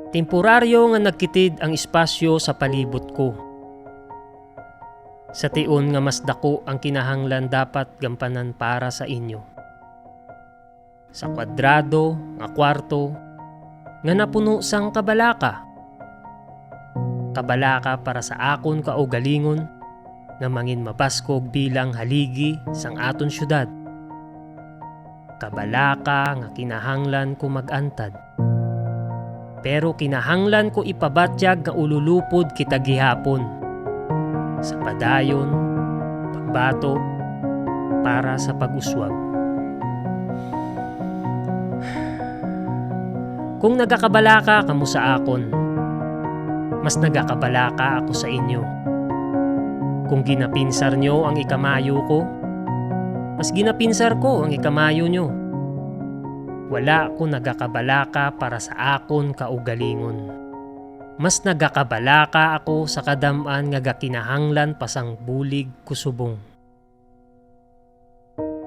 Temporaryo nga nagkitid ang espasyo sa palibot ko. Sa tion nga mas dako ang kinahanglan dapat gampanan para sa inyo. Sa kwadrado nga kwarto nga napuno sang kabalaka. Kabalaka para sa akon kaugalingon nga mangin mabaskog bilang haligi sang aton syudad. Kabalaka nga kinahanglan ko magantad. Pero kinahanglan ko ipabatyag nga ululupod kita gihapon. Sa padayon, pagbato, para sa pag-uswag. Kung nagakabalaka kamo sa akon, mas nagakabalaka ako sa inyo. Kung ginapinsar nyo ang ikamayo ko, mas ginapinsar ko ang ikamayo nyo. Wala ko nagakabalaka para sa akon kaugalingon. Mas nagakabalaka ako sa kadaman nga gakinahanglan pasang bulig kusubong.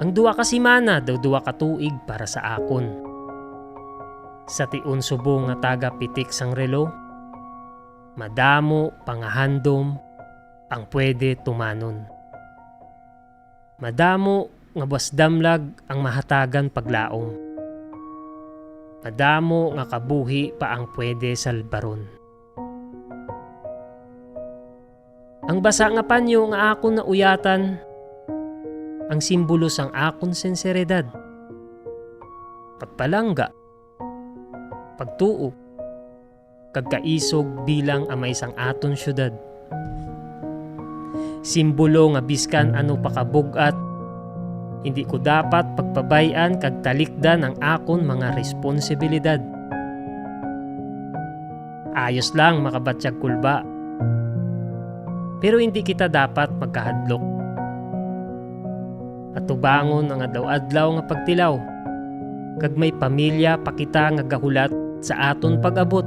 Ang duwa ka simana daw duwa ka tuig para sa akon. Sa tion subong nga taga pitik sang relo, madamo pangahandom ang pwede tumanon. Madamo nga basdamlag ang mahatagan paglaom. Madamo nga kabuhi pa ang pwede salbaron. Ang basa nga panyo nga akon na uyatan, ang simbolo sang akon senseridad. Pagpalangga, pagtuo, kagkaisog bilang amay sang aton syudad. Simbolo nga biskan ano pakabugat, hindi ko dapat pagpabayan kag talikdan ang akon mga responsibilidad. Ayos lang makabatyag kulba, pero hindi kita dapat magkahadlok. At tubangon ang adlaw-adlaw nga pagtilaw, kag may pamilya pa kita nga gahulat sa aton pag-abot.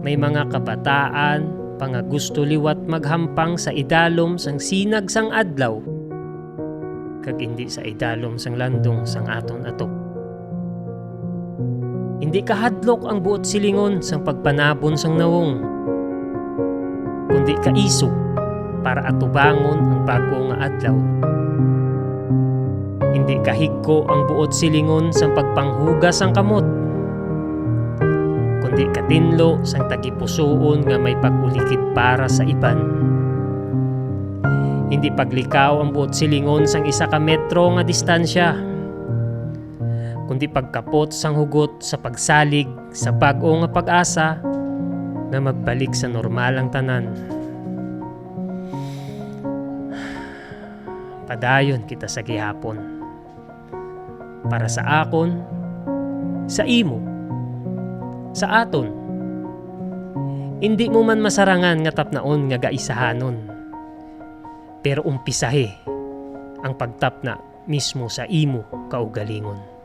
May mga kabataan pa nga gusto liwat maghampang sa idalom sang sinag sang adlaw, kag hindi sa idalom sang landong sang aton atok. Hindi kahadlok ang buot silingon sang pagpanabon sang nawong, kundi kaisog para atubangon ang bago nga adlaw. Hindi kahigko ang buot silingon sang pagpanghugas sang kamot, kundi katinlo sang tagipusoon nga may pagulikid para sa iban. Hindi paglikaw ang buot silingon sang 1 ka metro nga distansya, kundi pagkapot sang hugot sa pagsalig sa bag-o nga pag-asa na magbalik sa normalang tanan. Padayon kita sa gihapon. Para sa akon, sa imo, sa aton. Hindi mo man masarangan nga tapnaon nga gaisahanon. Pero umpisahe ang pagtapna mismo sa imo kaugalingon.